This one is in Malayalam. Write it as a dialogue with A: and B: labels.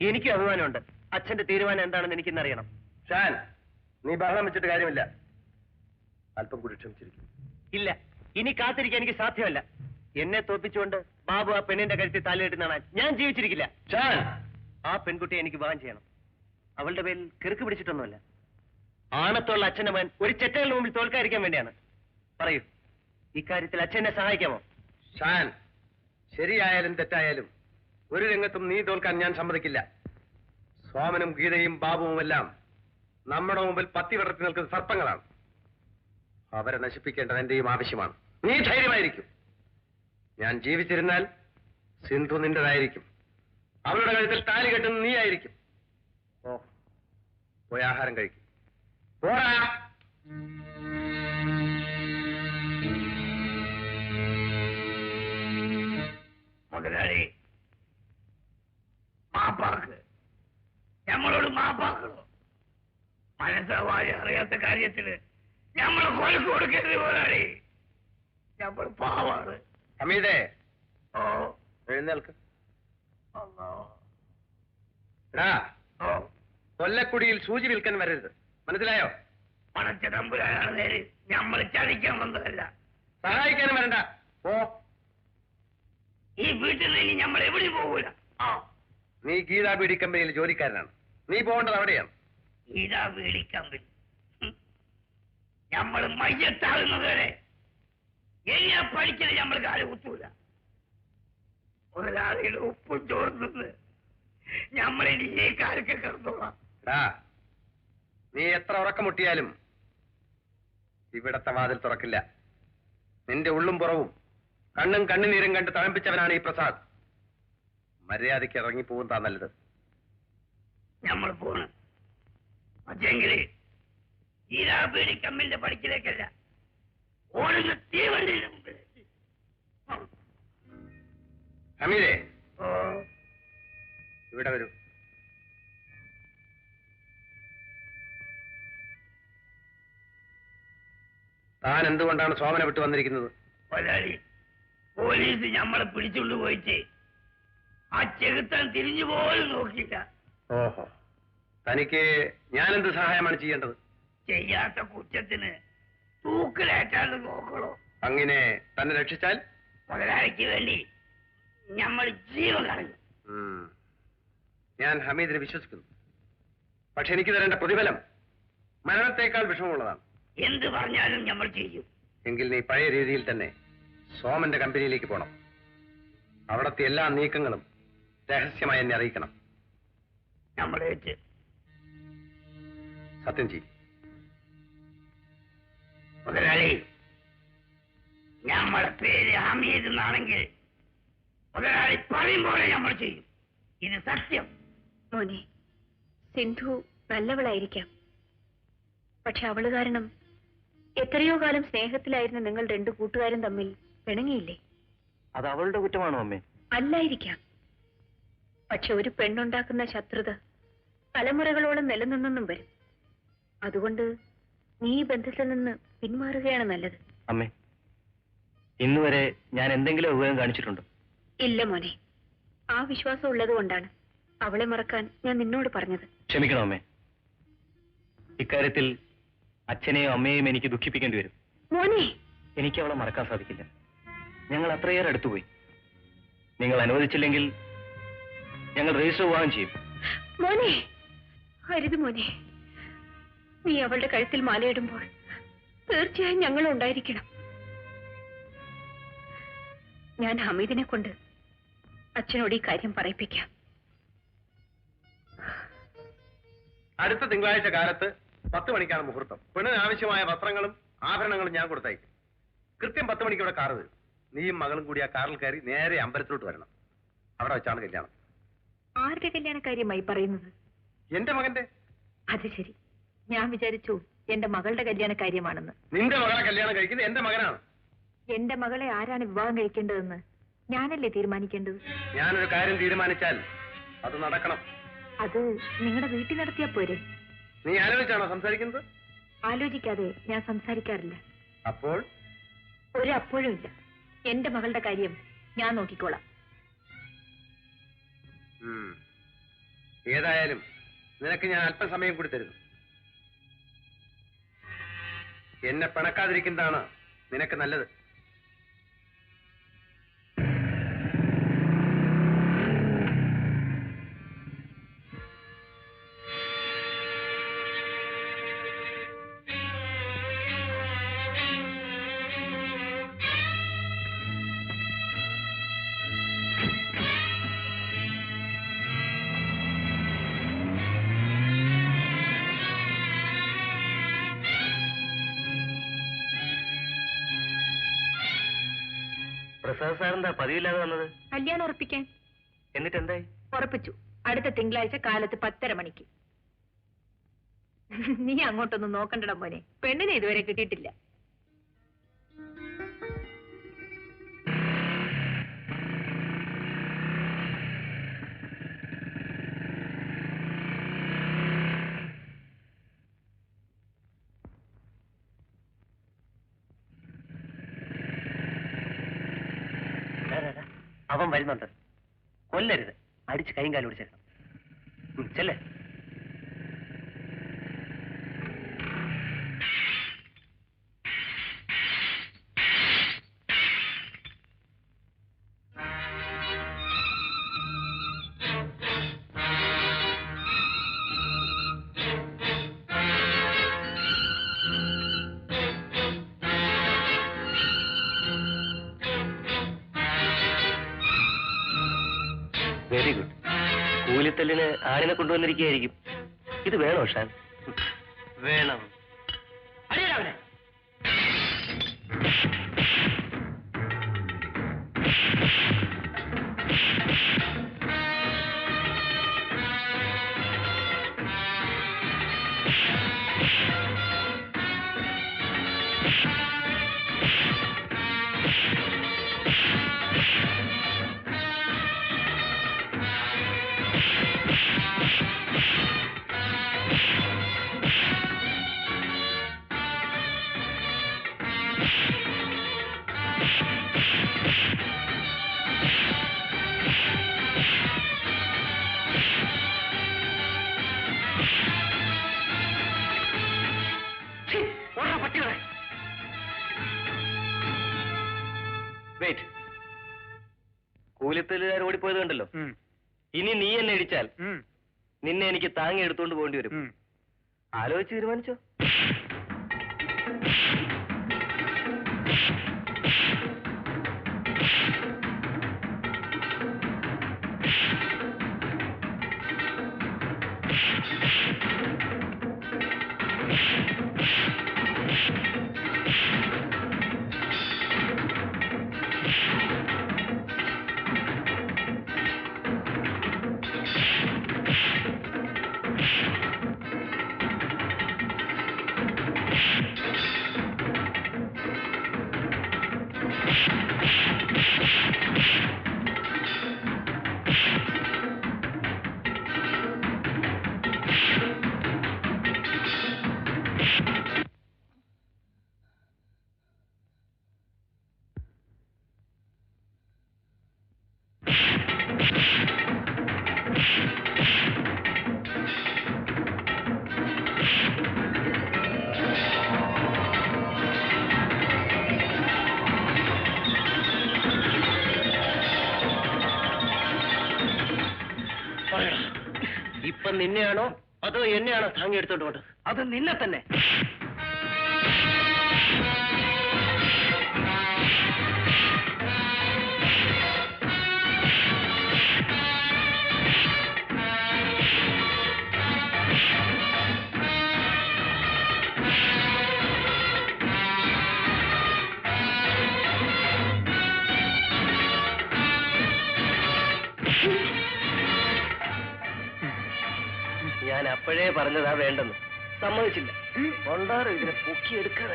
A: എനിക്കും അഭിമാനമുണ്ട്. അച്ഛന്റെ തീരുമാനം എന്താണെന്ന് എനിക്കിന്നറിയണം.
B: ഷാൻ, നീ ബഹളം വെച്ചിട്ട് കാര്യമില്ല. അല്പം കൂടി ക്ഷമിച്ചിരിക്കും.
A: ഇല്ല, ഇനി കാത്തിരിക്കാൻ എനിക്ക് സാധ്യമല്ല. എന്നെ തോൽപ്പിച്ചുകൊണ്ട് ബാബു ആ പെണ്ണിന്റെ കരുത്തിൽ താലികെട്ടുന്നതാണ് ഞാൻ ജീവിച്ചിരിക്കില്ല.
B: ഷാൻ,
A: ആ പെൺകുട്ടിയെ എനിക്ക് വിവാഹം ചെയ്യണം. അവളുടെ പേരിൽ കിറുക്ക് പിടിച്ചിട്ടൊന്നുമല്ല. ആണത്തുള്ള അച്ഛന്റെ മകൻ ഒരു ചെറ്റകളുടെ മുമ്പിൽ തോൽക്കാതിരിക്കാൻ വേണ്ടിയാണ്. പറയൂ, ഇക്കാര്യത്തിൽ അച്ഛനെ സഹായിക്കാമോ?
B: ഷാൻ, ശരിയായാലും തെറ്റായാലും ഒരു രംഗത്തും നീ തോൽക്കാൻ ഞാൻ സമ്മതിക്കില്ല. സോമനും ഗീതയും ബാബുവുമെല്ലാം നമ്മുടെ മുമ്പിൽ പത്തി വിടർത്തി നിൽക്കുന്ന സർപ്പങ്ങളാണ്. അവരെ നശിപ്പിക്കേണ്ടത് എന്റെയും ആവശ്യമാണ്. നീ ധൈര്യമായിരിക്കും. ഞാൻ ജീവിച്ചിരുന്നാൽ സിന്ധു നിന്റേതായിരിക്കും. അവളുടെ കഴുത്തിൽ താലി കെട്ടുന്ന നീ ആയിരിക്കും. ഓ, പോയി ആഹാരം കഴിക്കും. പോരാ.
C: മുതലാളി, മാപ്പാക്ക്, ഞമ്മളോട് മാപ്പാക്കണോ? മനസ്സവാരി അറിയാത്ത കാര്യത്തില് ഞമ്മള് കൊലക്ക് കൊടുക്കരുത് മുതലാളി. ഞമ്മൾ പാവാണ്.
B: ഹമീദേ,
C: ഓ,
B: എഴുന്നേൽക്ക്.
C: അല്ലാ.
B: എടാ,
C: ഓ,
B: കൊല്ലക്കുടിയിൽ സൂചി വിൽക്കാൻ വരരുത്, മനസ്സിലായോ?
C: പണച്ച തമ്പുരാനാണ് നേര്. ഞമ്മൾ ചതിക്കാൻ വന്നതല്ല.
B: സഹായിക്കാനും വരണ്ട. ഓ,
C: ഈ വീട്ടിൽ നിന്ന് ഇനി ഞമ്മൾ എവിടെയും പോകൂല. ആ,
B: നീ ഗീതാ ബീഡി കമ്പനിയിൽ ജോലിക്കാരനാണ്. നീ പോകേണ്ടത് അവിടെയാണ്.
C: ഇതാ വീടിക്കമ്പിൽ ഞമ്മൾ മയ്യത്താകുന്നത് വരെ എങ്ങനെ പഠിക്കല് ഞമ്മൾ കാല് കുത്തൂല. ഒരാളുടെ ഉപ്പും ചോർന്നത് ഞമ്മളിനി ഈ കാലൊക്കെ കിടന്നോളാം.
B: നീ എത്ര ഉറക്കമുട്ടിയാലും ഇവിടത്തെ വാതിൽ തുറക്കില്ല. നിന്റെ ഉള്ളും പുറവും കണ്ണും കണ്ണുനീരും കണ്ട് തഴമ്പിച്ചവനാണ് ഈ പ്രസാദ്. മര്യാദയ്ക്ക് ഇറങ്ങിപ്പോകുന്നതാ നല്ലത്.
C: ഞമ്മൾ പോണ്. പക്ഷെങ്കില് ഈരാ പീടി കമ്മിന്റെ പഠിക്കലേക്കല്ല, ഓടുന്ന തീവണ്ടിയുടെ മുമ്പിൽ.
B: ഹമീദേ,
C: ഓ,
B: ഇവിടെ വരൂ. താൻ എന്തുകൊണ്ടാണ് സോമനെ വിട്ടു വന്നിരിക്കുന്നത്?
C: മുതലാളി, പോലീസ് ഞമ്മളെ പിടിച്ചുകൊണ്ട് പോയിട്ട് ആ ചെകുത്താൻ തിരിഞ്ഞു പോലും നോക്കിയില്ല.
B: ഓഹോ, തനിക്ക് ഞാനെന്ത് സഹായമാണ് ചെയ്യേണ്ടത്?
C: ചെയ്യാത്ത കുറ്റത്തിന് തൂക്കിലേറ്റാണ്ട് നോക്കണോ?
B: അങ്ങനെ തന്നെ രക്ഷിച്ചാൽ
C: മുതലാളിക്ക് വേണ്ടി ഞമ്മൾ ജീവൻ കളഞ്ഞു.
B: ഞാൻ ഹമീദിനെ വിശ്വസിക്കുന്നു. പക്ഷെ എനിക്ക് തരേണ്ട പ്രതിഫലം മരണത്തേക്കാൾ വിഷമമുള്ളതാണ്.
C: എന്ത് പറഞ്ഞാലും ഞമ്മൾ ചെയ്യും.
B: എങ്കിൽ നീ പഴയ രീതിയിൽ തന്നെ സോമന്റെ കമ്പനിയിലേക്ക് പോകണം. അവിടത്തെ എല്ലാ നീക്കങ്ങളും രഹസ്യമായി എന്നെ അറിയിക്കണം.
C: നമ്മളേറ്റ്
B: സത്യം ചെയ്യും.
C: മുതലാളി, ഞമ്മടെ പേര് ഹമീദ് എന്നാണെങ്കിൽ മുതലാളി പറയും പോലെ നമ്മൾ ചെയ്യും. ഇത് സത്യം.
D: മോനെ, സിന്ധു നല്ലവളായിരിക്കാം. പക്ഷെ അവള് കാരണം എത്രയോ കാലം സ്നേഹത്തിലായിരുന്ന നിങ്ങൾ രണ്ടു കൂട്ടുകാരും തമ്മിൽ പിണങ്ങിയില്ലേ?
A: അത് അവളുടെ കുറ്റമാണോ അമ്മേ?
D: അല്ലായിരിക്കാം. പക്ഷെ ഒരു പെണ്ണുണ്ടാക്കുന്ന ശത്രുത തലമുറകളോളം നിലനിന്നെന്നും വരും. അതുകൊണ്ട് നീ ഈ ബന്ധത്തിൽ നിന്ന് പിന്മാറുകയാണ് നല്ലത്.
A: അമ്മേ, ഇന്നുവരെ ഞാൻ എന്തെങ്കിലും ഉപയോഗം കാണിച്ചിട്ടുണ്ടോ?
D: ഇല്ല മോനെ, ആ വിശ്വാസം ഉള്ളത് കൊണ്ടാണ് അവളെ മറക്കാൻ ഞാൻ നിന്നോട് പറഞ്ഞത്.
A: ക്ഷമിക്കണം അമ്മേ, ഇക്കാര്യത്തിൽ അച്ഛനെയും അമ്മയെയും എനിക്ക് ദുഃഖിപ്പിക്കേണ്ടി വരും.
D: മോനെ,
A: എനിക്ക് അവളെ മറക്കാൻ സാധിക്കില്ല. ഞങ്ങൾ അത്രയേറെ അടുത്തുപോയി. നിങ്ങൾ അനുവദിച്ചില്ലെങ്കിൽ ഞങ്ങൾ രജിസ്റ്റർ വിവാഹം ചെയ്യും.
D: മോനെ, അരുത് മോനെ. നീ അവളുടെ കഴുത്തിൽ മാലയിടുമ്പോൾ തീർച്ചയായും ഞങ്ങൾ ഉണ്ടായിരിക്കണം. ഞാൻ ഹമീദിനെ കൊണ്ട് അച്ഛനോട് ഈ കാര്യം പറയിപ്പിക്കാം.
B: അടുത്ത തിങ്കളാഴ്ച കാലത്ത് 10 മണിക്കാണ് മുഹൂർത്തം. പെണ്ണിന് ആവശ്യമായ വസ്ത്രങ്ങളും ആഭരണങ്ങളും ഞാൻ കൊടുത്തയക്കും. കൃത്യം 10 മണിക്ക് ഇവിടെ കാറ് വരും. നീയും മകളും കൂടി ആ കാറിൽ കയറി നേരെ അമ്പലത്തിലോട്ട് വരണം. അവിടെ വെച്ചാണ് കല്യാണം.
D: ആരുടെ കല്യാണക്കാര്യമായി പറയുന്നത്?
B: എന്റെ മകന്റെ.
D: അത് ശരി, ഞാൻ വിചാരിച്ചു എന്റെ മകളുടെ കല്യാണ കാര്യമാണെന്ന്.
B: നിന്റെ മകളെ കല്യാണം കഴിക്കുന്നത് എന്റെ മകനാണ്.
D: എന്റെ മകളെ ആരാണ് വിവാഹം കഴിക്കേണ്ടതെന്ന് ഞാനല്ലേ തീരുമാനിക്കേണ്ടത്?
B: ഞാനൊരു കാര്യം തീരുമാനിച്ചാൽ അത് നടക്കണം.
D: അത് നിങ്ങളുടെ വീട്ടിൽ നടത്തിയാ പോരെ?
B: നീ ആലോചിച്ചാണോ സംസാരിക്കുന്നത്?
D: ആലോചിക്കാതെ ഞാൻ സംസാരിക്കാറില്ല.
B: അപ്പോൾ
D: ഒരു അപ്പോഴും ഇല്ല. എന്റെ മകളുടെ കാര്യം ഞാൻ നോക്കിക്കോളാം.
B: ഏതായാലും നിനക്ക് ഞാൻ അല്പസമയം കൂടി തരുന്നു. എന്നെ പിണക്കാതിരിക്കുന്നതാണ് നിനക്ക് നല്ലത്.
A: പ്രസാദ് സാറെന്താ പതിവില്ലാതെ വന്നത്?
D: കല്യാണം ഉറപ്പിക്കാൻ.
A: എന്നിട്ട് എന്തായി?
D: ഉറപ്പിച്ചു. അടുത്ത തിങ്കളാഴ്ച കാലത്ത് 10:30 മണിക്ക്. നീ അങ്ങോട്ടൊന്നും നോക്കണ്ടട മോനെ, പെണ്ണിനെ ഇതുവരെ കിട്ടിയിട്ടില്ല.
A: അവൻ വരുന്നുണ്ട്. കൊല്ലരുത്, അടിച്ച് കൈയും കാലും പിടിച്ചേക്കണം. ചെല്ലേ. Very good. കൂലിത്തല്ലിന് ആടിനെ കൊണ്ടുവന്നിരിക്കുകയായിരിക്കും. ഇത് വേണോ ഷാൻ? വേണം. അറിയാവനെ വെയിറ്റ്. കൂലിത്തല്ലുകാർ ഓടിപ്പോയത് കണ്ടല്ലോ. ഇനി നീ എന്നെ ഇടിച്ചാൽ നിന്നെ എനിക്ക് താങ്ങി എടുത്തുകൊണ്ട് പോകേണ്ടി വരും. ആലോചിച്ച് തീരുമാനിച്ചോ? ഇപ്പൊ നിന്നെയാണോ അതോ എന്നെയാണോ താങ്ങി എടുത്തോണ്ട് പോകേണ്ടത്? അത് നിന്നെ തന്നെ. ഞാൻ അപ്പോഴേ പറഞ്ഞതാ വേണ്ടെന്ന്. സമ്മതിച്ചില്ല. കൊണ്ടാറ് ഇതിനെ പൊക്കിയെടുക്കാൻ